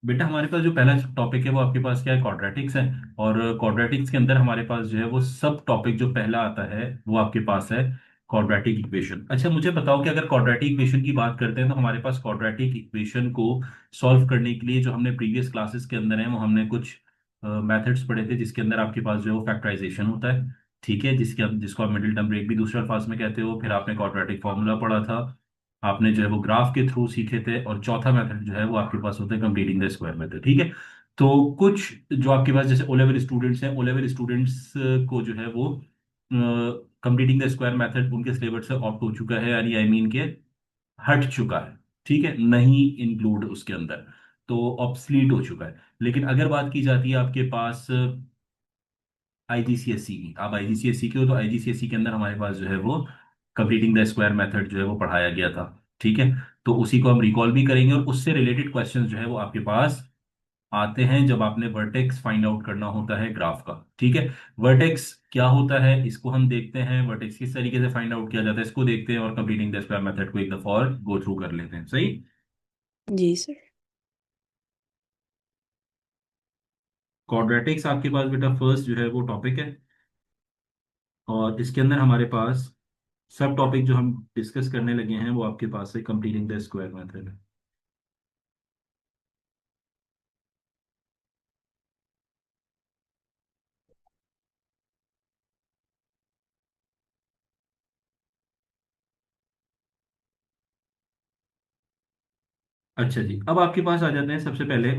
बेटा हमारे पास जो पहला टॉपिक है वो आपके पास क्या है, क्वाड्रेटिक्स है। और क्वाड्रेटिक्स के अंदर हमारे पास जो है वो सब टॉपिक जो पहला आता है वो आपके पास है क्वाड्रेटिक इक्वेशन। अच्छा मुझे बताओ कि अगर क्वाड्रेटिक इक्वेशन की बात करते हैं तो हमारे पास क्वाड्रेटिक इक्वेशन को सॉल्व करने के लिए जो हमने प्रीवियस क्लासेस के अंदर है वो हमने कुछ मेथड्स पढ़े थे, जिसके अंदर आपके पास जो है वो फैक्टराइजेशन होता है। ठीक है, जिसको आप मिडिल टर्म ब्रेक भी दूसरे अल्फाज में कहते हो। फिर आपने क्वाड्रेटिक फॉर्मूला पढ़ा था, आपने जो है वो ग्राफ के थ्रू सीखे थे। और चौथा मेथड जो है वो आपके पास होता है कंप्लीटिंग द स्क्वायर मेथड। ठीक है, तो कुछ जो आपके पास जैसे ओ लेवल स्टूडेंट्स हैं, ओ लेवल स्टूडेंट्स को जो है वो कंप्लीटिंग द स्क्वायर मेथड उनके सिलेबस से ऑप्ट हो चुका है, यानी आई मीन के हट चुका है। ठीक है, नहीं इंक्लूड उसके अंदर, तो ऑब्सलीट हो चुका है। लेकिन अगर बात की जाती है आपके पास आईजीसीएसई की, आप आईजीसीएसई के हो तो आईजीसीएसई के अंदर हमारे पास जो है वो कंप्लीटिंग द स्क्वायर मेथड जो है वो पढ़ाया गया था। ठीक है, तो उसी को हम रिकॉल भी करेंगे और उससे रिलेटेड क्वेश्चंस जो है वो आपके पास आते हैं जब आपने वर्टेक्स फाइंड आउट करना होता है ग्राफ का। ठीक है, वर्टेक्स क्या होता है इसको हम देखते हैं, वर्टेक्स किस तरीके से फाइंड आउट किया जाता है इसको देखते हैं, और कंप्लीटिंग द स्क्वायर मेथड को एक दफा और गो थ्रू कर लेते हैं। सही। जी सर। क्वाड्रेटिक्स आपके पास बेटा फर्स्ट जो है वो टॉपिक है, और इसके अंदर हमारे पास सब टॉपिक जो हम डिस्कस करने लगे हैं वो आपके पास है कंप्लीटिंग द स्क्वायर मेथड। अच्छा जी, अब आपके पास आ जाते हैं सबसे पहले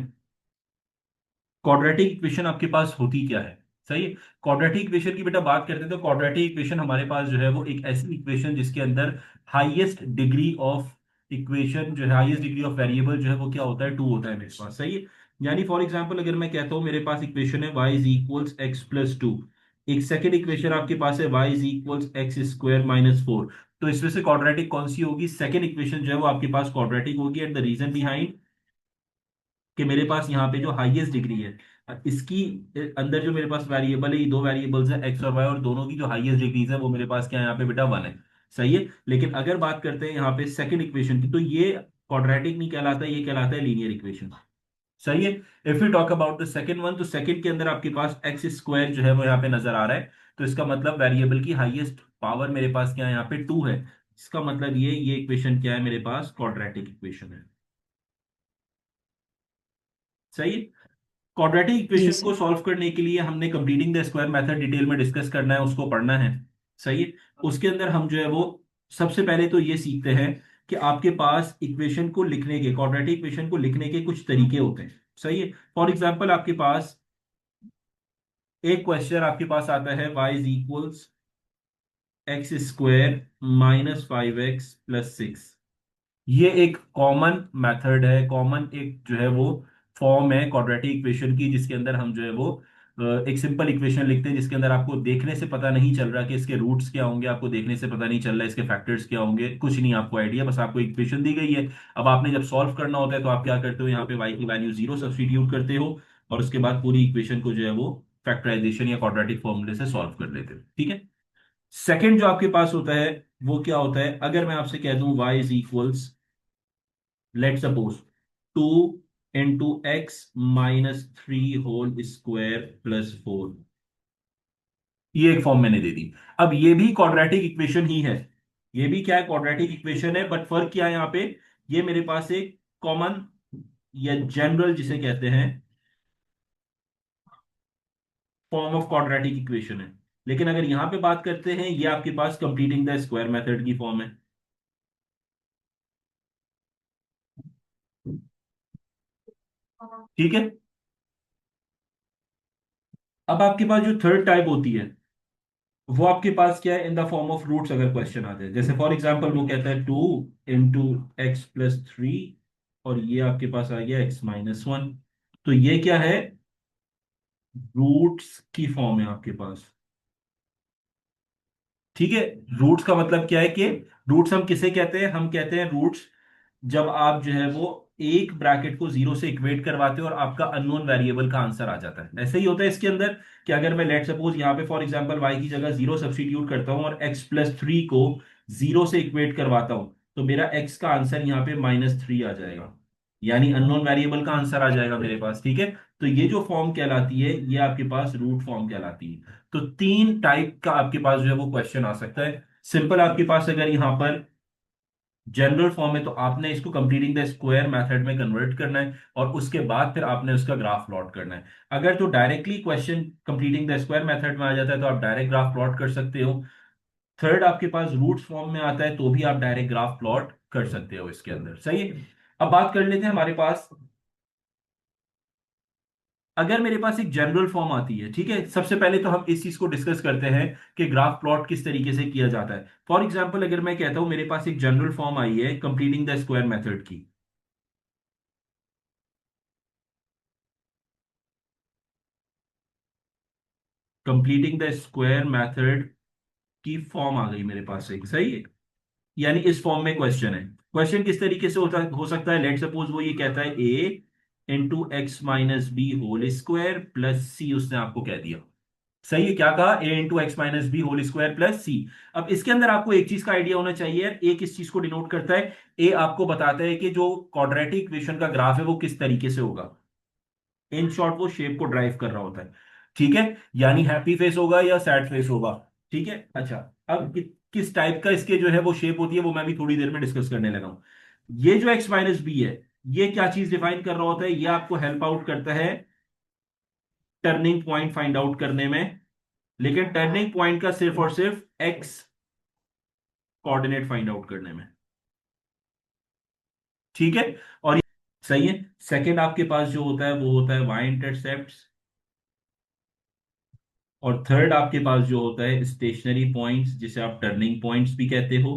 क्वाड्रेटिक इक्वेशन आपके पास होती क्या है। सही है, क्वाड्रेटिक इक्वेशन की बेटा बात करते हैं तो क्वाड्रेटिक इक्वेशन हमारे पास जो है वो एक ऐसी इक्वेशन जिसके अंदर हाईएस्ट डिग्री ऑफ इक्वेशन जो है, हाईएस्ट डिग्री ऑफ वेरिएबल जो है वो क्या होता है, टू होता है मेरे पास। सही है, यानी फॉर एग्जांपल अगर मैं कहता हूं मेरे पास इक्वेशन है y is equals x plus two, एक सेकेंड इक्वेशन आपके पास है y is equals x square minus four, तो इसमें से क्वाड्रेटिक कौन सी होगी, सेकेंड इक्वेशन जो है वो आपके पास क्वाड्रेटिक होगी। एंड द रीजन बिहाइंड कि मेरे पास यहाँ पे जो हाईएस्ट डिग्री है इसकी अंदर जो मेरे पास वेरिएबल है, ये दो वेरिएबल्स है एक्स और वाई, और दोनों की जो हाईएस्ट डिग्रीज है वो मेरे पास क्या है यहाँ पे बेटा वन है। सही है, लेकिन अगर बात करते हैं यहाँ पे सेकंड इक्वेशन की तो ये क्वाड्रेटिक नहीं कहलाता, ये कहलाता है लीनियर इक्वेशन। सही है, if you talk about the second one तो सेकंड के अंदर आपके पास एक्स स्क्वायर जो है वो यहाँ पे नजर आ रहा है, तो इसका मतलब वेरिएबल की हाईएस्ट पावर मेरे पास क्या है यहाँ पे टू है। इसका मतलब ये इक्वेशन क्या है मेरे पास, क्वाड्रेटिक इक्वेशन है। सही है, क्वाड्रेटिक जी इक्वेशन को सर। सॉल्व करने के लिए हमने completing the square method detail में डिस्कस करना है, उसको पढ़ना है। सही है, उसके अंदर हम जो है वो सबसे पहले तो ये सीखते हैं कि आपके पास इक्वेशन को लिखने के, क्वाड्रेटिक इक्वेशन को लिखने के कुछ तरीके होते हैं। सही है, फॉर एग्जांपल आपके पास एक क्वेश्चन आपके पास आता है y is equals x square minus five x plus six. ये एक कॉमन मेथड है, कॉमन एक जो है वो फॉर्म है क्वाड्रेटिक इक्वेशन की, जिसके अंदर हम जो है वो एक सिंपल इक्वेशन लिखते हैं जिसके अंदर आपको देखने से पता नहीं चल रहा कि इसके रूट्स क्या होंगे, आपको देखने से पता नहीं चल रहा इसके फैक्टर्स क्या होंगे, कुछ नहीं आपको आइडिया, बस आपको इक्वेशन दी गई है। अब आपने जब सॉल्व करना होता है तो आप क्या करते हो, यहाँ पे y की वैल्यू जीरो सब्स्टिट्यूट करते हो, और उसके बाद पूरी इक्वेशन को जो है वो फैक्टराइजेशन या क्वाड्रेटिक फॉर्मूले से सॉल्व कर लेते हो। ठीक है, सेकंड जो आपके पास होता है वो क्या होता है, अगर मैं आपसे कह दूं y is equals let suppose two into x minus three whole square plus four, ये एक फॉर्म मैंने दे दी। अब ये भी क्वाड्रेटिक इक्वेशन ही है, ये भी क्या है, क्वाड्रेटिक इक्वेशन है, बट फर्क क्या है यहाँ पे, ये मेरे पास एक कॉमन या जनरल जिसे कहते हैं फॉर्म ऑफ क्वाड्रेटिक इक्वेशन है। लेकिन अगर यहां पे बात करते हैं ये आपके पास कंप्लीटिंग द स्क्वायर मेथड की फॉर्म है। ठीक है, अब आपके पास जो थर्ड टाइप होती है वो आपके पास क्या है, in the form of roots अगर क्वेश्चन आते हैं, जैसे फॉर एग्जांपल वो कहता है two into x plus three, और ये आपके पास आ गया एक्स माइनस वन, तो ये क्या है, रूट्स की फॉर्म है आपके पास। ठीक है, रूट्स का मतलब क्या है कि रूट्स हम किसे कहते हैं, हम कहते हैं रूट्स जब आप जो है वो एक ब्रैकेट को जीरो से इक्वेट करवाते हो और आपका अननोन वेरिएबल का आंसर आ जाता है। ऐसे ही होता है इसके अंदर कि अगर मैं लेट सपोज यहाँ पे फॉर एग्जांपल y की जगह जीरो सब्स्टिट्यूट करता हूं और x प्लस थ्री को जीरो से इक्वेट करवाता हूं, तो मेरा x का आंसर यहाँ पे माइनस थ्री आ जाएगा। यानी अननोन वेरिएबल का आंसर आ जाएगा मेरे पास, ठीक है। तो ये जो फॉर्म कहलाती है ये आपके पास रूट फॉर्म कहलाती है। तो तीन टाइप का आपके पास जो है वो क्वेश्चन आ सकता है। सिंपल आपके पास अगर यहां पर जनरल फॉर्म है तो आपने इसको कंप्लीटिंग द स्क्वायर मेथड में कन्वर्ट करना है, और उसके बाद फिर आपने उसका ग्राफ प्लॉट करना है। अगर तो directly question completing the square method में आ जाता है तो आप डायरेक्ट ग्राफ प्लॉट कर सकते हो। थर्ड आपके पास रूट्स फॉर्म में आता है तो भी आप डायरेक्ट ग्राफ प्लॉट कर सकते हो इसके अंदर, सही है। अब बात कर लेते हैं हमारे पास, अगर मेरे पास एक जनरल फॉर्म आती है, ठीक है, सबसे पहले तो हम इस चीज को डिस्कस करते हैं कि ग्राफ प्लॉट किस तरीके से किया जाता है। फॉर एग्जांपल अगर मैं कहता हूं मेरे पास एक जनरल फॉर्म आई है कंप्लीटिंग द स्क्वायर मेथड की, कंप्लीटिंग द स्क्वायर मेथड की फॉर्म आ गई मेरे पास एक, सही है। यानी इस फॉर्म में क्वेश्चन है। क्वेश्चन किस तरीके से होता हो सकता है, लेट सपोज वो ये कहता है A into x minus B whole square plus C, उसने आपको कह दिया, सही है। क्या कहा, A into x minus B whole square plus C. अब इसके अंदर आपको एक चीज का आइडिया होना चाहिए यार, ए किस चीज को डिनोट करता है। ए आपको बताता है कि जो क्वाड्रेटिक इक्वेशन का ग्राफ है वो किस तरीके से होगा। इन शॉर्ट वो शेप को ड्राइव कर रहा होता है, ठीक है। यानी हैप्पी फेस होगा या सैड फेस होगा, ठीक है। अच्छा, अब किस टाइप का इसके जो है वो शेप होती है वो मैं भी थोड़ी देर में डिस्कस करने लगा हूं। ये जो एक्स माइनस बी है, ये क्या चीज डिफाइन कर रहा होता है, ये आपको हेल्प आउट करता है टर्निंग पॉइंट फाइंड आउट करने में। लेकिन टर्निंग पॉइंट का सिर्फ और सिर्फ एक्स कोऑर्डिनेट फाइंड आउट करने में, ठीक है। और सही है। सेकंड आपके पास जो होता है वो होता है वाई इंटरसेप्ट। और थर्ड आपके पास जो होता है स्टेशनरी पॉइंट्स, जिसे आप टर्निंग पॉइंट्स भी कहते हो,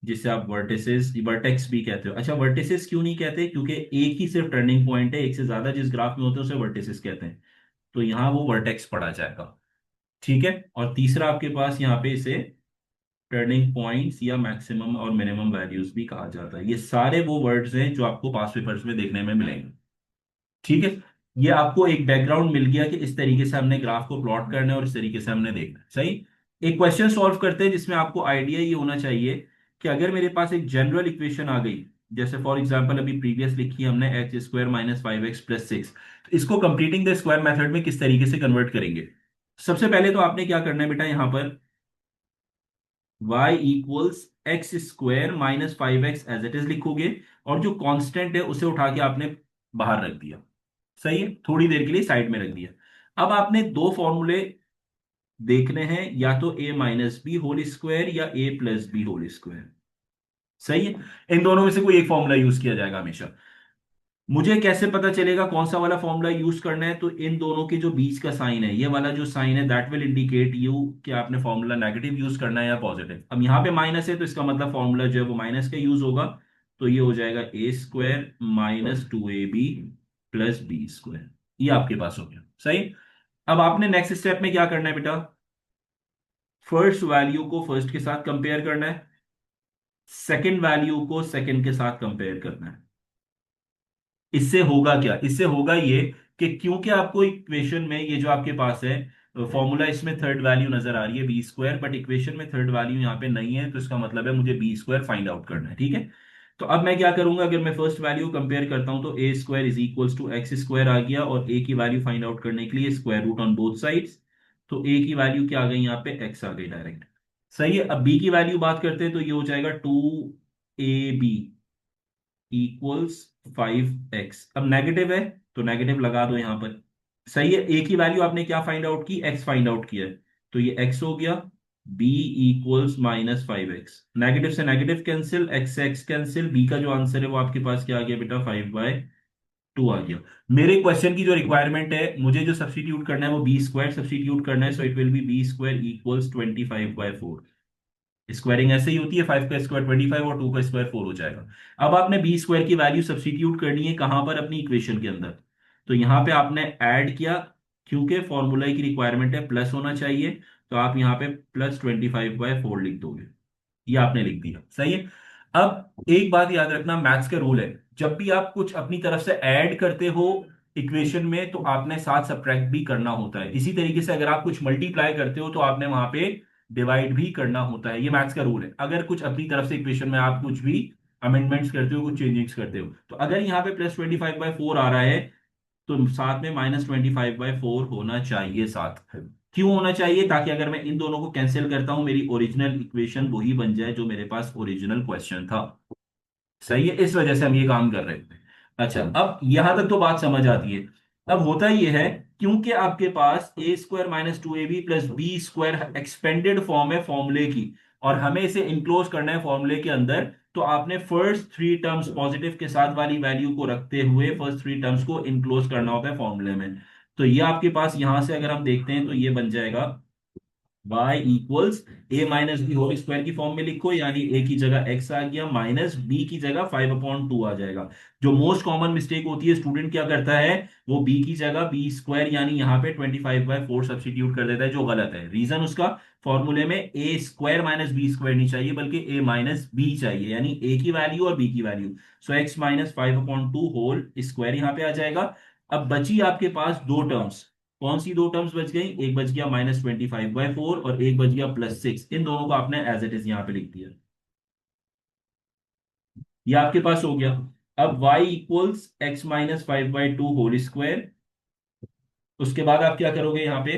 जिसे आप वर्टिसेस वर्टेक्स भी कहते हो। अच्छा, वर्टिसेस क्यों नहीं कहते, क्योंकि एक ही सिर्फ टर्निंग पॉइंट है, एक से ज्यादा जिस ग्राफ में होते हैं उसे वर्टिसेस कहते हैं। तो यहां वो वर्टेक्स पढ़ा जाएगा, ठीक है। और तीसरा आपके पास यहाँ पे इसे टर्निंग पॉइंट्स या मैक्सिमम और मिनिमम वैल्यूज भी कहा जाता है। ये सारे वो वर्ड्स हैं जो आपको पास्ट पेपर्स में देखने में मिलेंगे, ठीक है। ये आपको एक बैकग्राउंड मिल गया कि इस तरीके से हमने ग्राफ को प्लॉट करना है और इस तरीके से हमने देखना है, सही। एक क्वेश्चन सॉल्व करते हैं जिसमें आपको आइडिया ये होना चाहिए कि अगर मेरे पास एक जनरल इक्वेशन आ गई, जैसे फॉर एग्जांपल अभी प्रीवियस लिखी है हमने x square minus five x plus six, तो इसको कंप्लीटिंग द स्क्वायर मेथड में किस तरीके से कन्वर्ट करेंगे। सबसे पहले तो आपने क्या करना है बेटा, यहां पर y equals x square minus five x as it is लिखोगे, और जो कांस्टेंट है उसे उठा के आपने बाहर रख दिया, सही है, थोड़ी देर के लिए साइड में रख दिया। अब आपने दो फॉर्मूले देखने हैं, या तो a minus B whole square या a plus b whole square, सही है। इन दोनों में से कोई एक फॉर्मूला यूज किया जाएगा हमेशा। मुझे कैसे पता चलेगा कौन सा वाला फॉर्मूला यूज करना है, तो इन दोनों के जो बीच का साइन है, ये वाला जो साइन है दैट विल इंडिकेट यू कि आपने फॉर्मूला नेगेटिव यूज करना है या पॉजिटिव। अब यहाँ पे माइनस है तो इसका मतलब फॉर्मूला जो है वो माइनस का यूज होगा। तो ये हो जाएगा A square minus two A B plus B square, ये आपके पास हो गया, सही। अब आपने नेक्स्ट स्टेप में क्या करना है बेटा, फर्स्ट वैल्यू को फर्स्ट के साथ कंपेयर करना है, सेकंड वैल्यू को सेकंड के साथ कंपेयर करना है। इससे होगा क्या, इससे होगा ये कि क्योंकि आपको इक्वेशन में ये जो आपके पास है फॉर्मूला, इसमें थर्ड वैल्यू नजर आ रही है बी स्क्वायर, बट इक्वेशन में थर्ड वैल्यू यहाँ पे नहीं है, तो इसका मतलब है मुझे बी स्क्वायर फाइंड आउट करना है, ठीक है। तो अब मैं क्या करूंगा, अगर मैं फर्स्ट वैल्यू कंपेयर करता हूं तो A square is equals to X square आ गया, और ए की वैल्यू फाइंड आउट करने के लिए square root on both sides. तो ए की वैल्यू क्या आ गई, यहाँ पे एक्स आ गई डायरेक्ट, सही है। अब बी की वैल्यू बात करते हैं तो ये हो जाएगा टू ए बी इक्वल्स फाइव एक्स। अब नेगेटिव है तो नेगेटिव लगा दो यहां पर, सही है। ए की वैल्यू आपने क्या फाइंड आउट की, एक्स फाइंड आउट किया है, तो ये एक्स हो गया। B equals minus five x, negative से नेगेटिव कैंसिल, एक्स से एक्स कैंसिल, बी का जो आंसर है वो आपके पास क्या आ गया बेटा, फाइव बाय टू आ गया। मेरे क्वेश्चन की जो रिक्वायरमेंट है, मुझे जो सब्सटीट्यूट करना है वो बी स्क्वायर सब्सटीट्यूट करना है, so it will be b square equals twenty five by four. Squaring ऐसे ही होती है, फाइव का स्क्वायर ट्वेंटी फाइव और टू का स्क्वायर फोर हो जाएगा। अब आपने बी स्क्वायर की वैल्यू सब्सटीट्यूट करनी है कहां पर, अपनी इक्वेशन के अंदर। तो यहां पे आपने ऐड किया, क्योंकि फॉर्मूला की रिक्वायरमेंट है प्लस होना चाहिए, तो आप यहां पे plus twenty five by four लिख दोगे, ये आपने लिख दिया, सही है। अब एक बात याद रखना, मैथ्स का रूल है, जब भी आप कुछ अपनी तरफ से ऐड करते हो इक्वेशन में तो आपने साथ सब्ट्रैक्ट भी करना होता है। इसी तरीके से अगर आप कुछ मल्टीप्लाई करते हो तो आपने वहां पे डिवाइड भी करना होता है, ये मैथ्स का रूल है। अगर कुछ अपनी तरफ से इक्वेशन में आप कुछ भी अमेंडमेंट्स करते हो, कुछ चेंजेस करते हो। तो अगर यहाँ पे +25/4 आ रहा है तो साथ में -25/4 होना चाहिए साथ। क्यों होना चाहिए? ताकि अगर मैं इन दोनों को कैंसिल करता हूं मेरी ओरिजिनल इक्वेशन वही बन जाए जो मेरे पास ओरिजिनल क्वेश्चन था। सही है, इस वजह से हम ये काम कर रहे थे। अच्छा, अब यहां तक तो बात समझ आती है। अब होता ये है, क्योंकि आपके पास a² - 2ab + b² expanded form है फॉर्मूले की, और हमें इसे इंक्लोज करना है फॉर्मूले के अंदर, तो आपने फर्स्ट थ्री टर्म्स पॉजिटिव के साथ वाली वैल्यू को रखते हुए फर्स्ट थ्री टर्म्स को इंक्लोज करना होता है फॉर्मूले में। तो ये आपके पास यहां से अगर हम देखते हैं तो ये बन जाएगा y इक्वल्स a - b² की फॉर्म में लिखो, यानी a की जगह x आ गया, माइनस b की जगह 5/2 आ जाएगा। जो मोस्ट कॉमन मिस्टेक होती है, स्टूडेंट क्या करता है, वो b की जगह b² यानी यहाँ पे 25/4 सब्स्टिट्यूट कर देता है, जो गलत है। रीजन उसका, फॉर्मूले में a² - b² नहीं चाहिए बल्कि a-b चाहिए, यानी a की वैल्यू और b की वैल्यू। सो x - 5/2 होल स्क्वायर यहाँ पे आ जाएगा। अब बची आपके पास दो टर्म्स। कौन सी दो टर्म्स बच गई? एक बच गया -25/4 और एक बच गया +6। इन दोनों को आपने एज इट इज यहां पे लिख दिया। ये आपके पास हो गया। अब y equals x - 5/2 whole square. उसके बाद आप क्या करोगे, यहाँ पे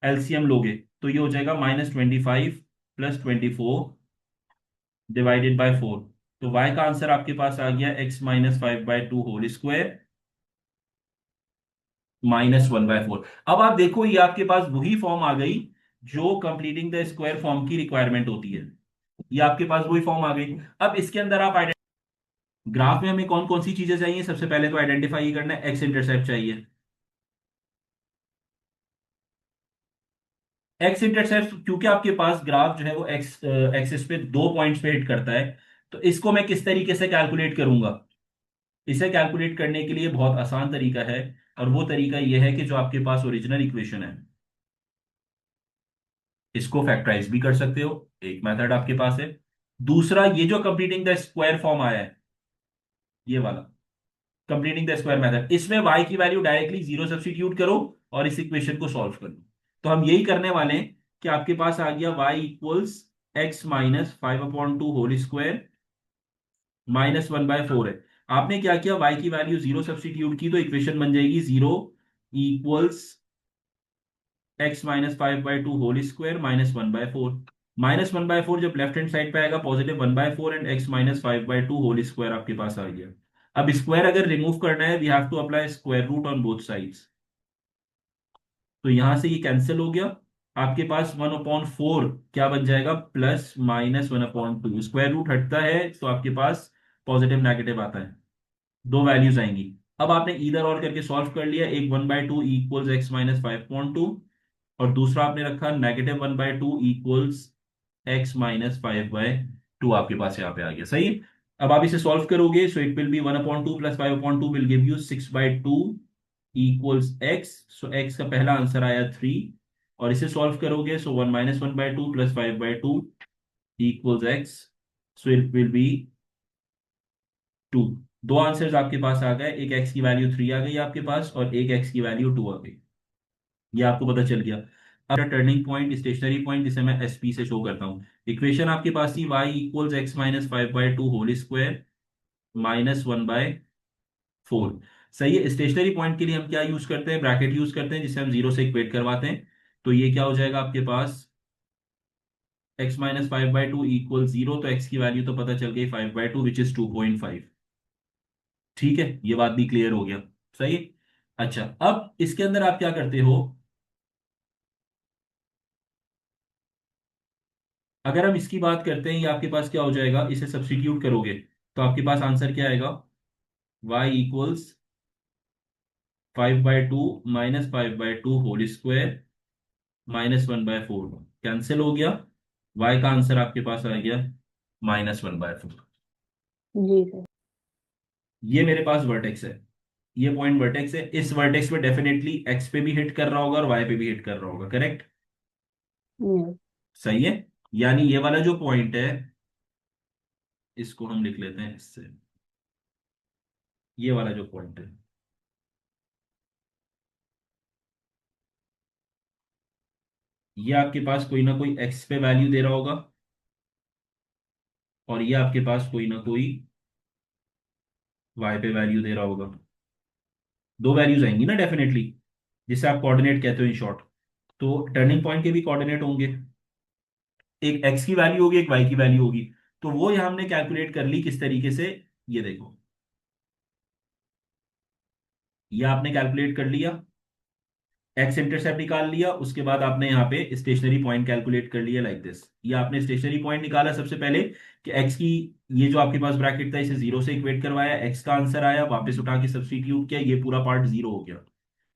एलसीएम लोगे तो ये हो जाएगा -25 + 24 डिवाइडेड बाय 4। तो y का आंसर आपके पास आ गया x - 5/2 होल स्क्वायर -1/4। अब आप देखो ये आपके पास वही फॉर्म आ गई जो कंप्लीटिंग द स्क्वायर फॉर्म की रिक्वायरमेंट होती है। ये आपके पास वही फॉर्म आ गई। अब इसके अंदर आप ग्राफ में हमें कौन कौन सी चीजें चाहिए? सबसे पहले तो आइडेंटिफाई करना है, एक्स इंटरसेप्ट चाहिए। एक्स इंटरसेप्ट, क्योंकि आपके पास ग्राफ जो है वो एक्स एक्सिस पे दो पॉइंट्स पे हिट करता है, तो इसको मैं किस तरीके से कैलकुलेट करूंगा? इसे कैलकुलेट करने के लिए बहुत आसान तरीका है, और वो तरीका यह है कि जो आपके पास ओरिजिनल इक्वेशन है इसको फैक्टराइज भी कर सकते हो, एक मेथड आपके पास है। दूसरा, ये जो कंप्लीटिंग द स्क्वायर फॉर्म आया है, ये वाला कंप्लीटिंग द स्क्वायर मेथड, इसमें y की वैल्यू डायरेक्टली जीरो सब्स्टिट्यूट करो और इस इक्वेशन को सॉल्व कर लो। तो हम यही करने वाले हैं कि आपके पास आ गया y equals x - 5/2 whole square -1/4 है। आपने क्या किया, y की वैल्यू जीरो सब्स्टिट्यूट की, तो इक्वेशन बन जाएगी 0 इक्वल्स x - 5/2 होल स्क्वायर -1/4। -1/4 जब लेफ्ट हैंड साइड पे आएगा +1/4, एंड x - 5/2 होल स्क्वायर आपके पास आ गया। अब स्क्वायर अगर रिमूव करना है, we have to apply square root on both sides. तो यहां से ये कैंसिल हो गया। आपके पास 1/4 क्या बन जाएगा, +-1/2। स्क्वायर रूट हटता है तो आपके पास पॉजिटिव नेगेटिव आता है, दो वैल्यूज आएंगी। अब आपने इधर और करके सॉल्व कर लिया, एक 1/2 इक्वल्स x - 5/2, और दूसरा आपने रखा -1/2 इक्वल्स x - 5/2 आपके पास यहाँ पे आ गया। सही है। अब आप इसे सॉल्व करोगे, सो it will B 1/2 + 5/2 will give you 6/2 equals x। So x का पहला आंसर आया 3। और इसे सॉल्व करोगे, सो 1 - 1/2 + 5/2 equals x। So it will B 2। दो आंसर्स आपके पास आ गए, एक x की वैल्यू 3 आ गई आपके पास, और एक x की वैल्यू 2 आ गई। ये आपको पता चल गया। अब टर्निंग पॉइंट, स्टेशनरी पॉइंट, जिसे मैं एसपी से शो करता हूँ। इक्वेशन आपके पास थी y equals x - 5/2 whole square -1/4। सही है। स्टेशनरी पॉइंट के लिए हम क्या यूज करते हैं, ब्रैकेट यूज करते हैं, जिसे हम जीरो से इक्वेट करवाते हैं। तो ये क्या हो जाएगा आपके पास, x - 5/2 इक्वल 0, तो x की वैल्यू तो पता चल गई 5/2 विच इज 2.5। ठीक है, ये बात भी क्लियर हो गया। सही है। अच्छा, अब इसके अंदर आप क्या करते हो, अगर हम इसकी बात करते हैं, ये आपके पास क्या हो जाएगा, इसे सब्स्टिट्यूट करोगे तो आपके पास आंसर क्या आएगा, y equals 5/2 -5/2 whole square -1/4। Cancel हो गया, y का आंसर आपके पास आ गया -1/4। जी सर। ये मेरे पास वर्टेक्स है, ये पॉइंट वर्टेक्स है। इस वर्टेक्स पे डेफिनेटली x पे भी हिट कर रहा होगा और y पे भी हिट कर रहा होगा, करेक्ट? यस। सही है। यानी ये वाला जो पॉइंट है, इसको हम लिख लेते हैं इससे, ये वाला जो पॉइंट है, ये आपके पास कोई ना कोई x पे वैल्यू दे रहा होगा, और ये आपके पास कोई ना कोई वाई पे वैल्यू दे रहा होगा, दो वैल्यूज आएंगी ना डेफिनेटली, जिसे आप कोऑर्डिनेट कहते हो इन शॉर्ट। तो टर्निंग पॉइंट के भी कोऑर्डिनेट होंगे, एक एक्स की वैल्यू होगी, एक वाई की वैल्यू होगी। तो वो यहां हमने कैलकुलेट कर ली किस तरीके से, ये देखो, ये आपने कैलकुलेट कर लिया, एक्स इंटरसेप्ट निकाल लिया, उसके बाद आपने यहाँ पे स्टेशनरी पॉइंट कैलकुलेट कर लिया लाइक दिस। ये आपने स्टेशनरी पॉइंट निकाला सबसे पहले कि एक्स की, ये जो आपके पास ब्रैकेट था इसे जीरो से इक्वेट करवाया, एक्स का आंसर आया, वापस उठा के सब्स्टिट्यूट किया, ये पूरा पार्ट जीरो हो गया।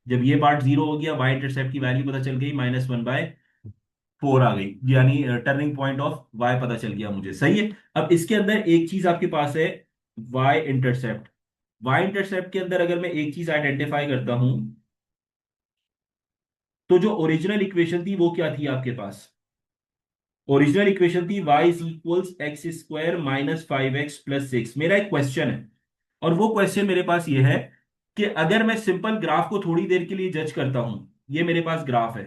जब ये पार्ट जीरो हो गया, वाई इंटरसेप्ट की वैल्यू पता चल गई, -1/4 आ गई, यानी टर्निंग पॉइंट ऑफ वाई पता चल गया मुझे। सही है। अब इसके अंदर एक चीज आपके पास है, वाई इंटरसेप्ट। वाई इंटरसेप्ट के अंदर अगर मैं एक चीज आइडेंटिफाई करता हूं, तो जो ओरिजिनल इक्वेशन थी वो क्या थी आपके पास? ओरिजिनल इक्वेशन थी y is equals x square -5x + 6। मेरा एक क्वेश्चन है, और वो क्वेश्चन मेरे पास ये है कि अगर मैं सिंपल ग्राफ को थोड़ी देर के लिए जज करता हूं, ये मेरे पास ग्राफ है,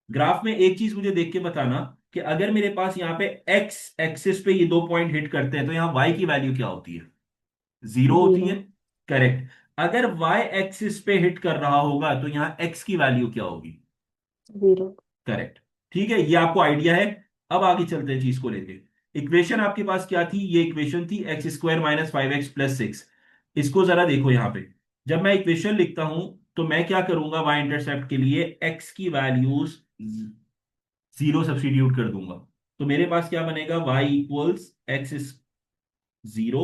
ग्राफ में एक चीज मुझे देख के बताना कि अगर मेरे पास यहाँ पे एक्स एक्सिस पे ये दो पॉइंट हिट करते हैं तो यहाँ y की वैल्यू क्या होती है? जीरो होती जीरो। है। करेक्ट। अगर y एक्सिस पे हिट कर रहा होगा तो यहाँ x की वैल्यू क्या होगी? जीरो। करेक्ट। ठीक है, ये आपको आइडिया है। अब आगे चलते हैं चीज को लेके। इक्वेशन आपके पास क्या थी? ये इक्वेशन थी x² - 5x + 6। इसको जरा देखो यहां पे, जब मैं इक्वेशन लिखता हूं तो मैं क्या करूंगा, y इंटरसेप्ट के लिए x की वैल्यूज जीरो सब्स्टिट्यूट कर दूंगा। तो मेरे पास क्या बनेगा, y इक्वल्स एक्स जीरो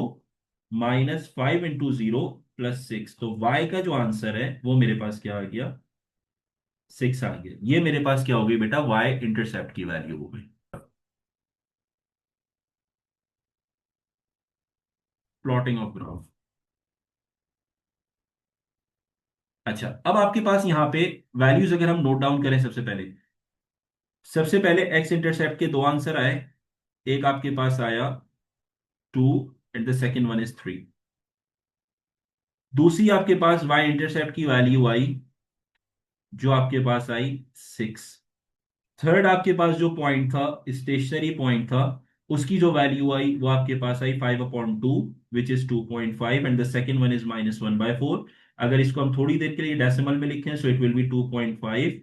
-5 × 0 + 6। तो y का जो आंसर है वो मेरे पास क्या आ गया, 6 आ गया। ये मेरे पास क्या हो गई बेटा, वाई इंटरसेप्ट की वैल्यू हो गई। Plotting of graph. अच्छा, अब आपके पास यहाँ पे वैल्यूज अगर हम नोट डाउन करें, सबसे पहले एक्स इंटरसेप्ट के दो आंसर आए। एक आपके पास आया 2 and the second one is 3। दूसरी आपके पास वाई इंटरसेप्ट की वैल्यू आई, जो आपके पास आई 6। थर्ड आपके पास जो पॉइंट था, स्टेशनरी पॉइंट था, उसकी जो वैल्यू आई वो आपके पास आई 5/2, which is 2.5, and the second one is -1/4। अगर इसको हम थोड़ी देर के लिए डेसिमल में लिखें, सो इट विल बी 2.5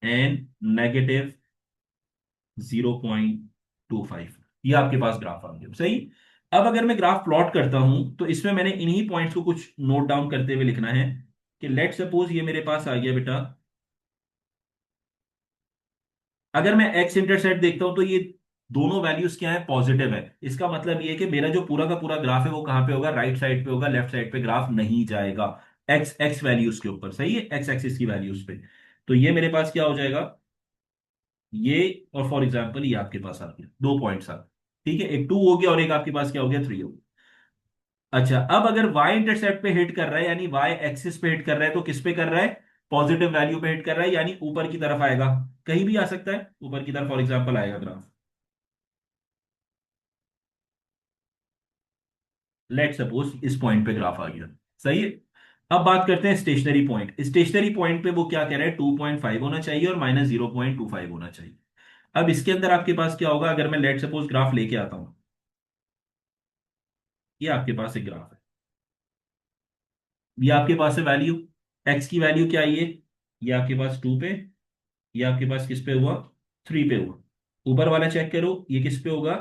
एंड -0.25। ये आपके पास ग्राफ आ गया। सही। अब अगर मैं ग्राफ प्लॉट करता हूं तो इसमें मैंने इन्हीं पॉइंट्स को कुछ नोट डाउन करते हुए लिखना है कि लेट सपोज ये मेरे पास आ गया बेटा, अगर मैं एक्स इंटरसेप्ट देखता हूं तो ये दोनों वैल्यूज क्या है, पॉजिटिव है। इसका मतलब ये है कि मेरा जो पूरा का पूरा ग्राफ है वो कहां पे होगा, राइट साइड पे होगा, लेफ्ट साइड पे ग्राफ नहीं जाएगा। एक्स एक्स वैल्यूज के ऊपर, सही है, एक्स एक्सिस की वैल्यूज पे। तो ये मेरे पास क्या हो जाएगा, ये, और फॉर एग्जाम्पल ये आपके पास आ गया, दो पॉइंट्स आ गए। ठीक है, एक 2 हो गया और एक आपके पास क्या हो गया, 3 हो गया। अच्छा, अब अगर y इंटरसेप्ट पे हिट कर रहा है, यानी y एक्सिस पे हिट कर रहा है, तो किस पे कर रहा है, पॉजिटिव वैल्यू पे हिट कर रहा है, यानी ऊपर की तरफ आएगा। कहीं भी आ सकता है ऊपर की तरफ, फॉर एग्जाम्पल आएगा ग्राफ, लेट सपोज इस पॉइंट पे ग्राफ आ गया। सही है। अब बात करते हैं स्टेशनरी पॉइंट। स्टेशनरी पॉइंट पे वो क्या कह रहा है, 2.5 होना चाहिए और -0.25 होना चाहिए। अब इसके अंदर आपके पास क्या होगा, अगर मैं लेट सपोज ग्राफ लेके आता हूं, ये आपके पास एक ग्राफ है, ये आपके पास है वैल्यू, एक्स की वैल्यू क्या है, ये आपके पास 2 पे, ये आपके पास किस पे हुआ, 3 पे हुआ। ऊपर वाला चेक करो, ये किस पे होगा,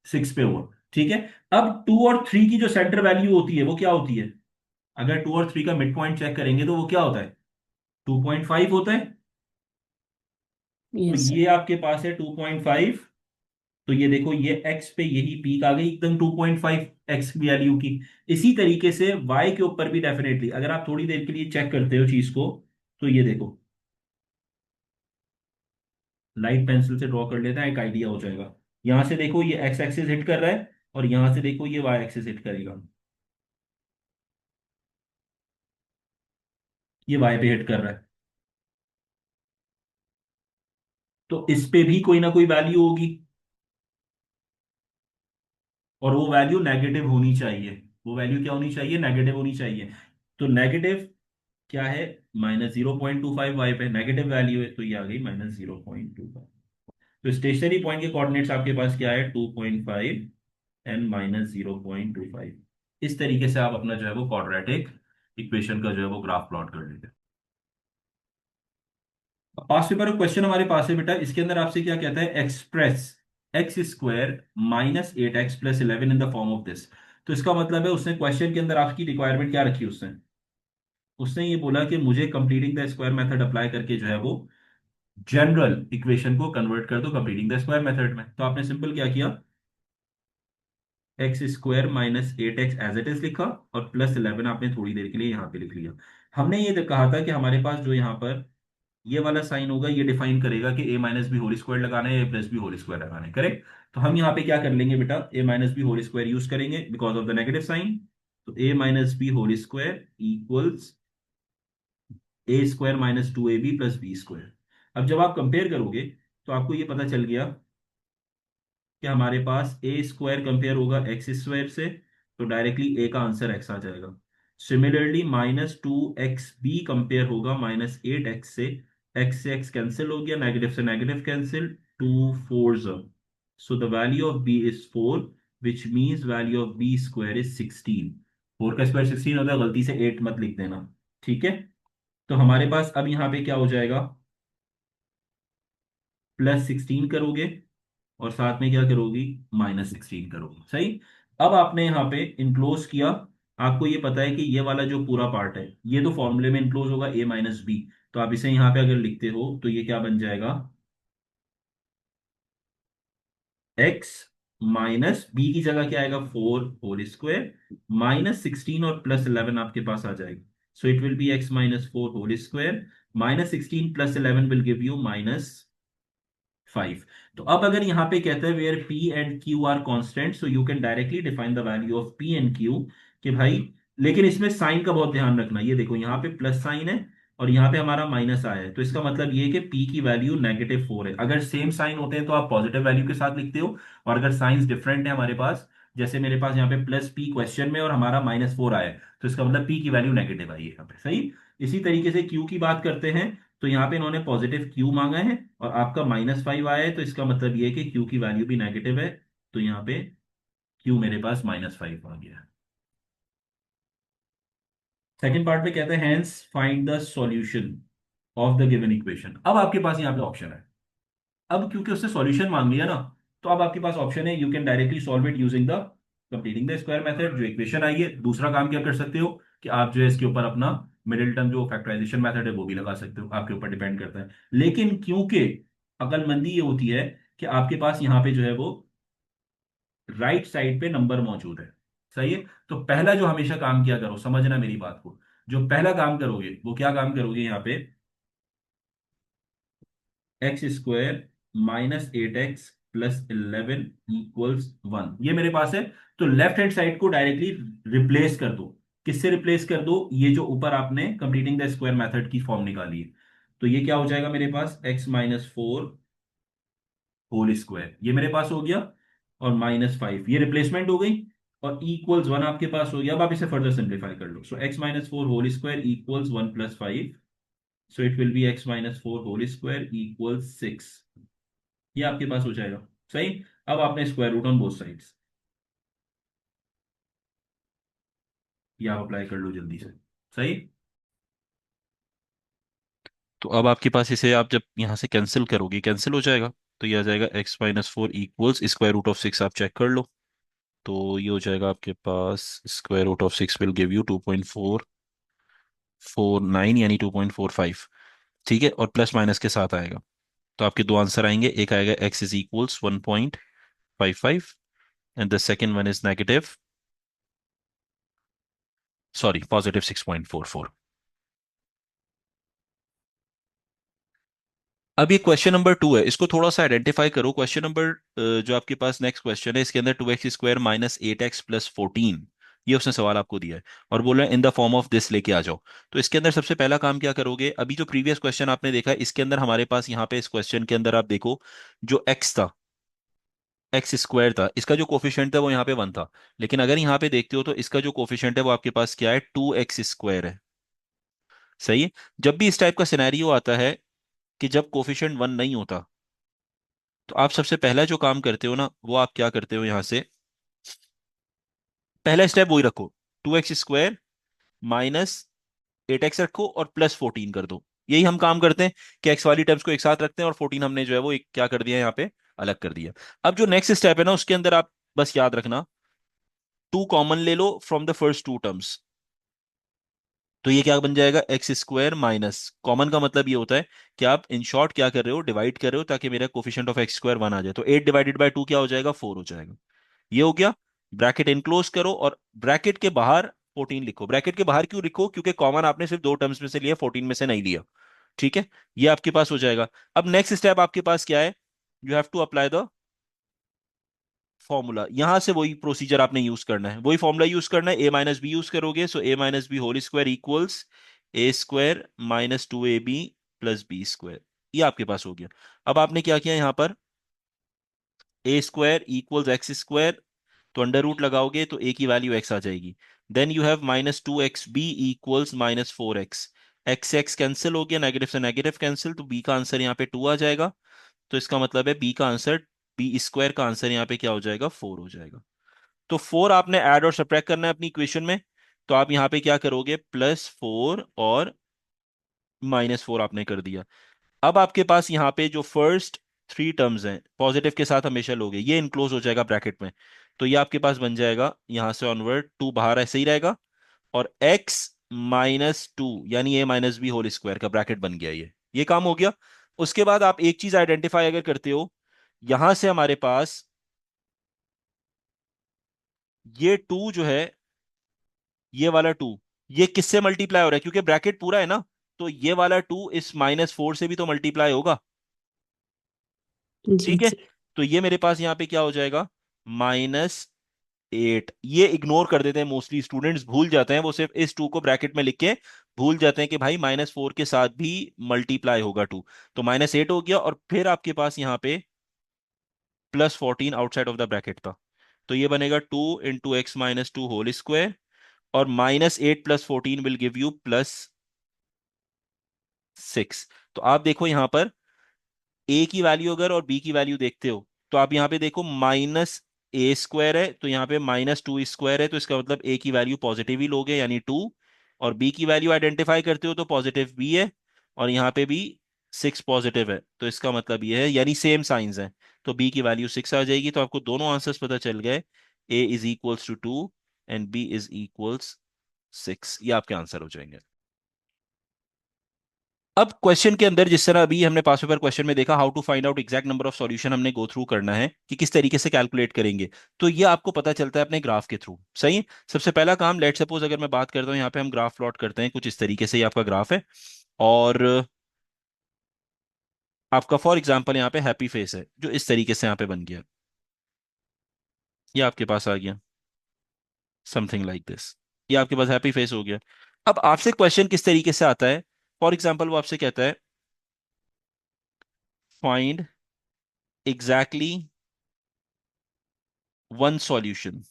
6 पे हुआ। ठीक है। अब 2 और 3 की जो सेंटर वैल्यू होती है वो क्या होती है, अगर 2 और 3 का मिड पॉइंट चेक करेंगे तो वो क्या होता है, 2.5 होता है। तो यस ये सर। आपके पास है 2.5। तो ये देखो, ये एक्स पे यही पीक आ गई एकदम 2.5 एक्स की वैल्यू की। इसी तरीके से वाई के ऊपर भी डेफिनेटली, अगर आप थोड़ी देर के लिए चेक करते हो चीज को, तो ये देखो, लाइट पेंसिल से ड्रॉ कर लेता है, एक आइडिया हो जाएगा। यहां से देखो ये एक्स एक्सिस हिट कर रहा है, और यहां से देखो ये वाई एक्सिस हिट करेगा, ये वाई पे हिट कर रहा है। तो इस पे भी कोई ना कोई वैल्यू होगी, और वो वैल्यू नेगेटिव होनी चाहिए। वो वैल्यू क्या होनी चाहिए, नेगेटिव होनी चाहिए। तो नेगेटिव क्या है, -0.25, वाई पे नेगेटिव वैल्यू है, तो ये आ गई -0.25। तो स्टेशनरी पॉइंट के कोऑर्डिनेट्स आपके पास क्या है, 2.5 एंड -0.25। इस तरीके से आप अपना जो है वो क्वाड्रेटिक इक्वेशन का जो है वो ग्राफ प्लॉट कर लेते हैं। पास पेपर का क्वेश्चन हमारे पास है बेटा, इसके अंदर आपसे क्या कहता है, express x square minus 8x plus 11 in the form of this. तो इसका मतलब है उसने क्वेश्चन के अंदर आपकी रिक्वायरमेंट क्या रखी, उसने उसने ये बोला कि मुझे completing the square method apply करके जो है वो जनरल इक्वेशन को कन्वर्ट कर दो कंप्लीटिंग द स्क्वायर मेथड में। तो आपने सिंपल क्या किया, x square minus 8x as it is लिखा, और प्लस 11 आपने थोड़ी देर के लिए यहाँ पे लिख लिया। हमने ये कहा था कि हमारे पास जो यहाँ पर ये वाला साइन होगा ये डिफाइन करेगा कि ए माइनस बी होल स्क्वायर लगाना है, ए प्लस बी होल स्क्वायर लगाना है, करेक्ट। तो हम यहाँ पे क्या कर लेंगे बेटा, A minus B whole square use करेंगे because of the negative sign. तो A minus B whole square equals A square minus 2ab plus B square. अब जब आप कंपेयर करोगे तो आपको ये पता चल गया कि हमारे पास ए स्क्वायर कंपेयर होगा एक्स स्क्वायर से, तो डायरेक्टली ए का आंसर एक्स आ जाएगा। सिमिलरली -2xb कंपेयर होगा -8x से एक्स कैंसिल हो गया, नेगेटिव से negative cancel, 2 4 so the value of b is 4, which means value of b square is 16। 4 का स्क्वायर 16 होता है, गलती से 8 मत लिख देना, ठीक है। तो हमारे पास अब यहाँ पे क्या हो जाएगा, +16 करोगे और साथ में क्या करोगी, -16 करोगी, सही। अब आपने यहाँ पे इनक्लोज किया, आपको ये पता है कि ये वाला जो पूरा पार्ट है ये तो फॉर्मूले में इनक्लोज होगा a माइनस बी। तो आप इसे यहाँ पे अगर लिखते हो तो ये क्या बन जाएगा, x माइनस बी की जगह क्या आएगा, 4 होल स्क्वायर -16 और +11 आपके पास आ जाएगा। So it will be x -4 whole square -16 +11 will give you -5। तो अब अगर यहाँ पे कहते हैं where P and Q are constant, so you can directly define the value of P and Q, कि भाई, लेकिन इसमें साइन का बहुत ध्यान रखना। ये देखो यहाँ पे प्लस साइन है और यहाँ पे हमारा माइनस आया है, तो इसका मतलब ये है कि P की वैल्यू -4 है। अगर सेम साइन होते हैं तो आप पॉजिटिव वैल्यू के साथ लिखते हो, और अगर साइंस डिफरेंट है हमारे पास, जैसे मेरे पास यहाँ पे +P क्वेश्चन में और हमारा -4 आया है, तो इसका मतलब P की वैल्यू नेगेटिव आई है यहाँ पे, सही। इसी तरीके से Q की बात करते हैं, तो यहाँ पे इन्होंने पॉजिटिव Q मांगा है और आपका -5 आया है, तो इसका मतलब ये है कि Q की वैल्यू भी नेगेटिव है। तो यहाँ पे Q मेरे पास -5 आ गया। सेकेंड पार्ट में कहते हैं hence find the solution of the given equation. अब आपके पास यहाँ पे ऑप्शन है, अब क्योंकि उससे सॉल्यूशन मांग लिया ना, तो अब आपके पास ऑप्शन है, you can directly solve it using the completing the square method, जो इक्वेशन आई है। दूसरा काम क्या कर सकते हो कि आप जो है इसके ऊपर अपना मिडिल टर्म जो फैक्टराइजेशन मेथड है वो भी लगा सकते हो, आपके ऊपर डिपेंड करता है। लेकिन क्योंकि अक्लमंदी ये होती है कि आपके पास यहाँ पे जो है वो राइट साइड पे नंबर मौजूद है, सही है। तो पहला जो हमेशा काम किया करो, समझना मेरी बात को, जो पहला काम करोगे वो क्या काम करोगे, यहाँ पे x square -8x plus 11 equals 1, ये मेरे पास है। तो लेफ्ट हैंड साइड को डायरेक्टली रिप्लेस कर दो। किससे रिप्लेस कर दो, ये जो ऊपर आपने कंप्लीटिंग द स्क्वायर मेथड की फॉर्म निकाली है, तो ये क्या हो जाएगा मेरे पास, x-4 होल स्क्वायर, ये मेरे पास हो गया, और -5 ये रिप्लेसमेंट हो गई, और इक्वल्स 1 आपके पास हो गया। अब आप इसे फर्दर सिंप्लीफाई कर लो, so x-4 whole square equals 1 + 5, so it will be x-4 whole square equals 6, ये आपके पास हो जाएगा, सही। अब आपने square root on both sides, ये आप अप्लाई कर लो जल्दी से, सही। तो अब आपके पास इसे आप जब यहाँ से कैंसिल करोगे कैंसिल हो जाएगा। तो ये आ जाएगा x-4 equals square root of 6, आप चेक कर लो। तो ये हो जाएगा आपके पास square root of 6 will give you 2.449 यानी 2.45। ठीक है, और प्लस माइनस के साथ आएगा। तो आपके दो आंसर आएंगे, एक आएगा x is equals 1.55 and the second one is negative, sorry positive 6.44। अब ये क्वेश्चन नंबर 2 है, इसको थोड़ा सा आइडेंटिफाई करो। क्वेश्चन नंबर जो आपके पास नेक्स्ट क्वेश्चन है, इसके अंदर 2x स्क्वायर -8x प्लस 14, ये उसने सवाल आपको दिया है और बोला है in the form of this लेके आ जाओ। तो इसके अंदर सबसे पहला काम क्या करोगे, अभी जो प्रीवियस क्वेश्चन आपने देखा है इसके अंदर हमारे पास यहाँ पे इस क्वेश्चन के अंदर आप देखो, जो x था, एक्स स्क्वायर था, इसका जो कोफिशिएंट था वो यहाँ पे 1 था। लेकिन अगर यहाँ पे देखते हो तो इसका जो कोफिशिएंट है वो आपके पास क्या है, 2x स्क्वायर है, सही है। जब भी इस टाइप का सिनेरियो आता है कि जब कोफिशिएंट 1 नहीं होता, तो आप सबसे पहला जो काम करते हो ना, वो आप क्या करते हो, यहाँ से पहला स्टेप वही रखो, 2x² माइनस 8x रखो और +14 कर दो। यही हम काम करते हैं कि x वाली टर्म्स को एक साथ रखते हैं और 14 हमने जो है वो एक क्या कर दिया यहाँ पे, अलग कर दिया। अब जो नेक्स्ट स्टेप है ना, उसके अंदर आप बस याद रखना 2 कॉमन ले लो फ्रॉम द फर्स्ट 2 टर्म्स। तो ये क्या बन जाएगा, x² माइनस, कॉमन का मतलब ये होता है कि आप इन शॉर्ट क्या कर रहे हो, डिवाइड कर रहे हो ताकि मेरा कोफिशिएंट ऑफ x² 1 आ जाए। तो 8 डिवाइडेड बाय 2 क्या हो जाएगा, 4 हो जाएगा। ये हो गया। ब्रैकेट इनक्लोज करो और ब्रैकेट के बाहर 14 लिखो। ब्रैकेट के बाहर क्यों लिखो, क्योंकि कॉमन आपने सिर्फ 2 टर्म्स में से लिया, 14 में से नहीं लिया। ठीक है, ये आपके पास हो जाएगा। अब नेक्स्ट स्टेप आपके पास क्या है, you have to apply the formula. यहां से वही प्रोसीजर आपने यूज करना है, वही फॉर्मूला यूज करना है। a - b यूज करोगे, so a - b whole square equals a² - 2ab + b²। ये आपके पास हो गया। अब आपने क्या किया यहां पर, a² इक्वल्स x², तो अंडर रूट लगाओगे तो a की वैल्यू x आ जाएगी। Then you have -2xb equals -4x। X x cancel हो गया, नेगेटिव से नेगेटिव कैंसिल, तो b का आंसर यहाँ पे 2 आ जाएगा। तो इसका मतलब है b का आंसर, b² का आंसर यहाँ पे क्या हो जाएगा, 4 हो जाएगा। तो 4 आपने ऐड और सब्ट्रैक्ट करना है अपनी इक्वेशन में। तो आप यहाँ पे क्या करोगे, +4 और -4 आपने कर दिया। अब आपके पास यहाँ पे जो फर्स्ट 3 टर्म्स हैं पॉजिटिव के साथ हमेशा लोगे, ये इनक्लोज हो जाएगा ब्रैकेट में। तो ये आपके पास बन जाएगा यहां से ऑनवर्ड, 2 बाहर ऐसे ही रहेगा और x - 2 यानी a - b होल स्क्वायर का ब्रैकेट बन गया। ये काम हो गया। उसके बाद आप एक चीज आइडेंटिफाई अगर करते हो, यहां से हमारे पास ये 2 जो है, ये वाला 2, ये किससे मल्टीप्लाई हो रहा है, क्योंकि ब्रैकेट पूरा है ना, तो ये वाला 2 इस -4 से भी तो मल्टीप्लाई होगा। जी ठीक है, जी। तो ये मेरे पास यहाँ पे क्या हो जाएगा, -8। ये इग्नोर कर देते हैं मोस्टली स्टूडेंट्स, भूल जाते हैं, वो सिर्फ इस 2 को ब्रैकेट में लिख के भूल जाते हैं कि भाई -4 के साथ भी मल्टीप्लाई होगा 2। तो -8 हो गया और फिर आपके पास यहाँ पे +14 आउटसाइड ऑफ द ब्रैकेट था। तो ये बनेगा 2 × x - 2 होल स्क्वायर और -8 + 14 विल गिव यू +6। तो आप देखो यहां पर a की वैल्यू अगर और b की वैल्यू देखते हो, तो आप यहाँ पे देखो -a² है, तो यहाँ पे -2² है, तो इसका मतलब a की वैल्यू पॉजिटिव ही लोगे यानी 2, और b की वैल्यू आइडेंटिफाई करते हो तो पॉजिटिव b है, और यहाँ पे भी 6 पॉजिटिव है, तो इसका मतलब ये है यानी सेम साइंस है, तो b की वैल्यू 6 आ जाएगी। तो आपको दोनों आंसर्स पता चल गए, a = 2 एंड b = 6। ये आपके आंसर हो जाएंगे। अब क्वेश्चन के अंदर जिस तरह अभी हमने पास पेपर क्वेश्चन में देखा, how to find out exact number of solution हमने गो थ्रू करना है कि किस तरीके से कैलकुलेट करेंगे, तो ये आपको पता चलता है अपने ग्राफ के थ्रू। सही है, सबसे पहला काम, लेट सपोज अगर मैं बात करता हूँ, यहाँ पे हम ग्राफ प्लॉट करते हैं कुछ इस तरीके से, ये आपका ग्राफ है और आपका फॉर एग्जाम्पल यहाँ पे हैप्पी फेस है जो इस तरीके से यहाँ पे बन गया, ये आपके पास आ गया समथिंग लाइक दिस, ये आपके पास हैप्पी फेस हो गया। अब आपसे क्वेश्चन किस तरीके से आता है, फॉर एग्जाम्पल वो आपसे कहता है find exactly one solution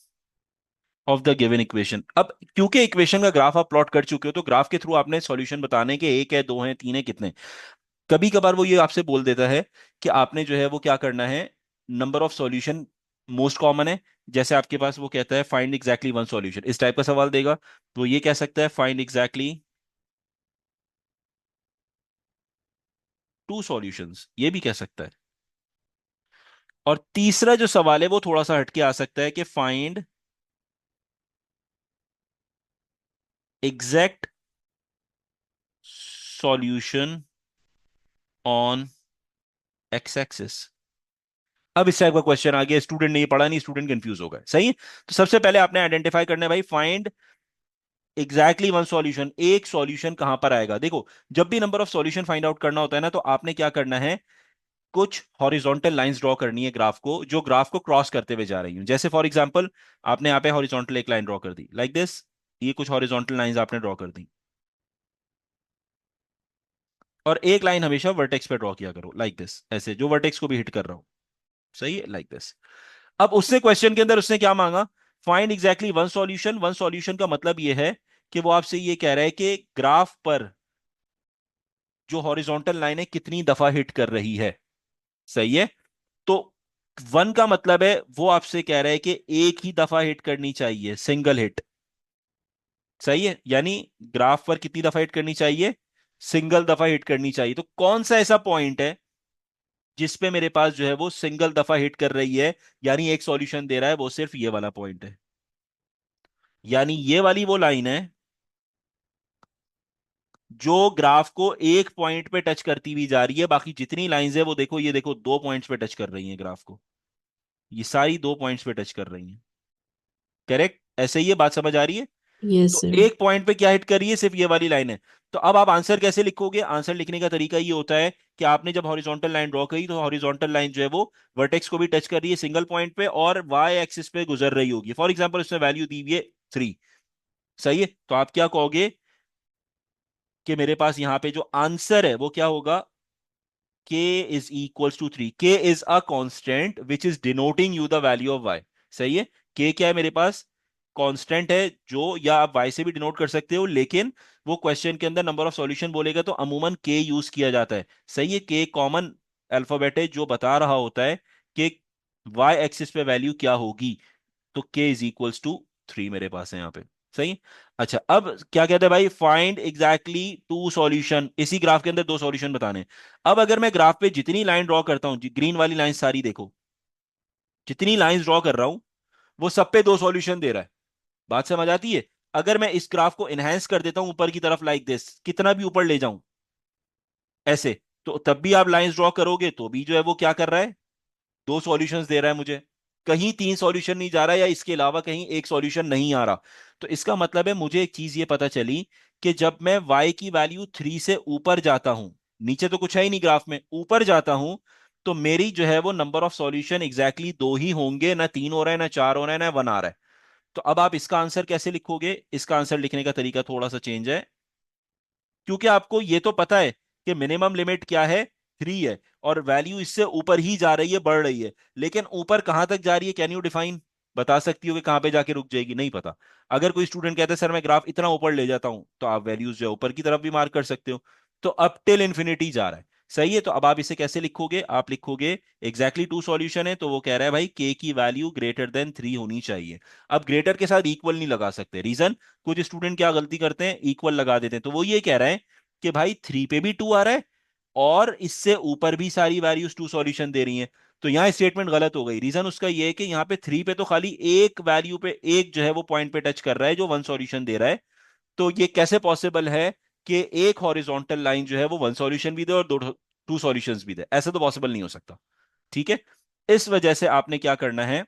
of the given equation. अब क्योंकि इक्वेशन का ग्राफ आप प्लॉट कर चुके हो, तो ग्राफ के थ्रू आपने सॉल्यूशन बताने के एक है, दो हैं, तीन है, कितने। कभी कभार वो ये आपसे बोल देता है कि आपने जो है वो क्या करना है, number of solution most common है, जैसे आपके पास वो कहता है फाइंड एग्जैक्टली वन सॉल्यूशन, इस टाइप का सवाल देगा, तो ये कह सकता है फाइंड एग्जैक्टली टू सॉल्यूशंस, ये भी कह सकता है। और तीसरा जो सवाल है वो थोड़ा सा हटके आ सकता है कि find exact solution on x axis. अब इस टाइप का क्वेश्चन आ गया, स्टूडेंट ने ये पढ़ा नहीं, स्टूडेंट कंफ्यूज होगा। सही है, तो सबसे पहले आपने आइडेंटिफाई करना है भाई, फाइंड एग्जैक्टली वन सॉल्यूशन, एक सॉल्यूशन कहां पर आएगा। देखो, जब भी number of solution find out करना होता है ना, तो आपने क्या करना है, कुछ हॉरिजॉन्टल लाइंस ड्रॉ करनी है ग्राफ को, जो ग्राफ को क्रॉस करते हुए जा रही हूं। जैसे फॉर एग्जांपल आपने यहाँ पे हॉरिजॉन्टल एक लाइन ड्रॉ कर दी लाइक दिस, ये कुछ हॉरिजॉन्टल लाइंस आपने ड्रॉ कर दी, और एक लाइन हमेशा वर्टेक्स पे ड्रॉ किया करो लाइक दिस, ऐसे जो वर्टेक्स को भी हिट कर रहा हो। सही है, लाइक दिस। अब उसने क्वेश्चन के अंदर उसने क्या मांगा, find exactly one solution. One solution का मतलब यह है कि वो आपसे ये कह रहा है कि ग्राफ पर जो हॉरिजॉन्टल लाइन है कितनी दफा हिट कर रही है। सही है, तो वन का मतलब है वो आपसे कह रहा है कि एक ही दफा हिट करनी चाहिए, सिंगल हिट। सही है, यानी ग्राफ पर कितनी दफा हिट करनी चाहिए, सिंगल दफा हिट करनी चाहिए। तो कौन सा ऐसा पॉइंट है जिस पे मेरे पास जो है वो सिंगल दफा हिट कर रही है, यानी एक सॉल्यूशन दे रहा है, वो सिर्फ ये वाला पॉइंट है। यानी ये वाली वो लाइन है जो ग्राफ को एक पॉइंट पे टच करती हुई जा रही है, बाकी जितनी लाइंस है वो देखो, ये देखो दो पॉइंट्स पे टच कर रही हैं ग्राफ को, ये सारी दो पॉइंट्स पे टच कर रही हैं। करेक्ट, ऐसे ही ये बात समझ आ रही है। यस तो सर। एक पॉइंट पे क्या हिट कर रही है, सिर्फ ये वाली लाइन है। तो अब आप आंसर कैसे लिखोगे, आंसर लिखने का तरीका ये होता है कि आपने जब हॉरिजॉन्टल लाइन ड्रॉ करी तो हॉरिजॉन्टल लाइन जो है वो वर्टेक्स को भी टच कर रही है सिंगल पॉइंट पे, और वाई एक्सिस पे गुजर रही होगी। फॉर एग्जाम्पल उसने वैल्यू दी हुई है 3। सही है, तो आप क्या कहोगे कि मेरे पास यहां पे जो आंसर है वो क्या होगा, k is equals to 3। k is a constant which is denoting you the value of y। सही है, k क्या है मेरे पास, कांस्टेंट है जो, या आप y से भी डिनोट कर सकते हो, लेकिन वो क्वेश्चन के अंदर नंबर ऑफ सॉल्यूशन बोलेगा तो अमूमन k यूज किया जाता है। सही है, k कॉमन अल्फाबेट है जो बता रहा होता है कि y एक्सिस पे वैल्यू क्या होगी। तो k इज इक्वल्स टू 3 मेरे पास है यहाँ पे। सही। अच्छा, अब क्या कहते हैं भाई, फाइंड एग्जैक्टली टू सॉल्यूशन, इसी ग्राफ के अंदर दो सॉल्यूशन बताने हैं। अब अगर मैं ग्राफ पे जितनी लाइन ड्रॉ करता हूं, ग्रीन वाली लाइन सारी देखो, जितनी लाइंस ड्रॉ कर रहा हूं वो सब पे दो सॉल्यूशन दे रहा है। बात समझ आती है। अगर मैं इस ग्राफ को इनहेंस कर देता हूं ऊपर की तरफ लाइक दिस, कितना भी ऊपर ले जाऊं ऐसे, तो तब भी आप लाइंस ड्रॉ करोगे तो भी जो है वो क्या कर रहा है, दो सॉल्यूशंस दे रहा है मुझे। कहीं तीन सॉल्यूशन नहीं जा रहा, या इसके अलावा कहीं एक सॉल्यूशन नहीं आ रहा। तो इसका मतलब है मुझे एक चीज ये पता चली कि जब मैं y की वैल्यू 3 से ऊपर जाता हूं, नीचे तो कुछ है ही नहीं ग्राफ में, ऊपर जाता हूं, तो मेरी जो है वो नंबर ऑफ सॉल्यूशन एग्जैक्टली दो ही होंगे, ना तीन हो रहा है, ना चार हो रहा है, ना वन आ रहा है। तो अब आप इसका आंसर कैसे लिखोगे, इसका आंसर लिखने का तरीका थोड़ा सा चेंज है। क्योंकि आपको ये तो पता है कि मिनिमम लिमिट क्या है, 3 है, और वैल्यू इससे ऊपर ही जा रही है, बढ़ रही है, लेकिन ऊपर कहां तक जा रही है, कैन यू डिफाइन, बता सकती हो कि कहां पे जाके रुक जाएगी, नहीं पता। अगर कोई स्टूडेंट कहता है सर मैं ग्राफ इतना ऊपर ले जाता हूं, तो आप वैल्यूज जो है ऊपर की तरफ भी मार्क कर सकते हो। तो अप टिल इन्फिनिटी जा रहा है। सही है, तो अब आप इसे कैसे लिखोगे, आप लिखोगे एग्जैक्टली टू सॉल्यूशन है, तो वो कह रहा है भाई के की वैल्यू ग्रेटर देन 3 होनी चाहिए। अब ग्रेटर के साथ इक्वल नहीं लगा सकते, रीजन, कुछ स्टूडेंट क्या गलती करते हैं, इक्वल लगा देते हैं। तो वो ये कह रहे हैं कि भाई 3 पे भी 2 आ रहा है और इससे ऊपर भी सारी वैल्यूज 2 सॉल्यूशन दे रही हैं। तो यहां स्टेटमेंट गलत हो गई। रीजन उसका ये है कि यहाँ पे 3 पे तो खाली एक वैल्यू पे, एक जो है वो पॉइंट पे टच कर रहा है जो वन सॉल्यूशन दे रहा है। तो ये कैसे पॉसिबल है कि एक हॉरिजॉन्टल लाइन जो है वो वन सॉल्यूशन भी दे और दो टू सॉल्यूशंस भी दे, ऐसा तो पॉसिबल नहीं हो सकता। ठीक है, इस वजह से आपने क्या करना है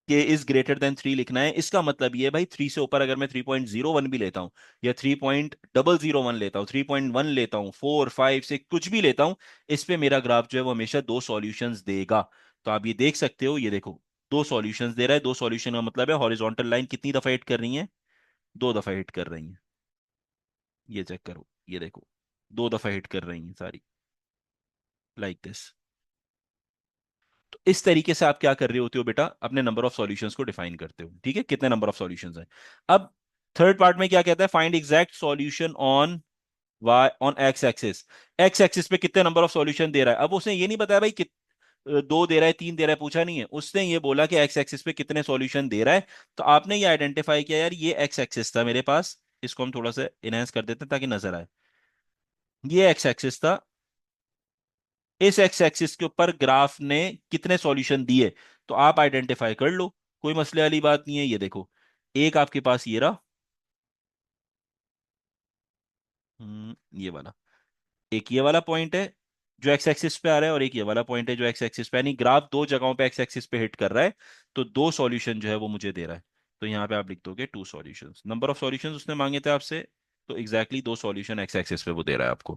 के इज ग्रेटर देन 3 लिखना है। इसका मतलब ये है भाई, 3 से ऊपर अगर मैं 3.01 भी लेता हूं, या 3.001 लेता हूं, 3.1 लेता हूं, 4 5 6 कुछ भी लेता हूं, इस पे मेरा ग्राफ जो है वो हमेशा दो सॉल्यूशंस देगा। तो आप ये देख सकते हो, ये देखो दो सॉल्यूशंस दे रहा है। दो सॉल्यूशन का मतलब है हॉरिजॉन्टल लाइन कितनी दफा हिट कर रही है, दो दफा हिट कर रही है। ये चेक करो, ये देखो दो दफा हिट कर रही है सारी, लाइक दिस। तो इस तरीके से आप क्या कर रहे होते हो बेटा, अपने नंबर ऑफ सॉल्यूशंस को डिफाइन करते हो। ठीक है, कितने नंबर ऑफ सॉल्यूशंस हैं। अब थर्ड पार्ट में क्या कहता है, find exact solution on y on x axis. X axis पे कितने नंबर ऑफ सॉल्यूशन दे रहा है। अब उसने ये नहीं बताया भाई दो दे रहा है, तीन दे रहा है, पूछा नहीं है उसने, ये बोला कि एक्स एक्सिस पे कितने सॉल्यूशन दे रहा है। तो आपने ये आइडेंटिफाई किया यार, ये एक्स एक्सिस था मेरे पास, इसको हम थोड़ा सा इनहेंस कर देते हैं ताकि नजर आए। ये एक्स एक्सिस था, इस एक्स एक्सिस के ऊपर ग्राफ ने कितने सॉल्यूशन दिए, तो आप आइडेंटिफाई कर लो, कोई मसले वाली बात नहीं है। ये देखो, एक आपके पास ये रहा, ये वाला, एक ये वाला पॉइंट है जो एक्स एक्सिस पे आ रहा है, और एक ये वाला पॉइंट है जो एक्स एक्सिस पे, यानी ग्राफ दो जगहों पे एक्स एक्सिस पे हिट कर रहा है। तो दो सॉल्यूशन जो है वो मुझे दे रहा है। तो यहाँ पे आप लिख दोगे two solutions, number of solutions उसने मांगे थे आपसे, तो एग्जैक्टली दो सॉल्यूशन एक्स एक्सिस पे वो दे रहा है आपको।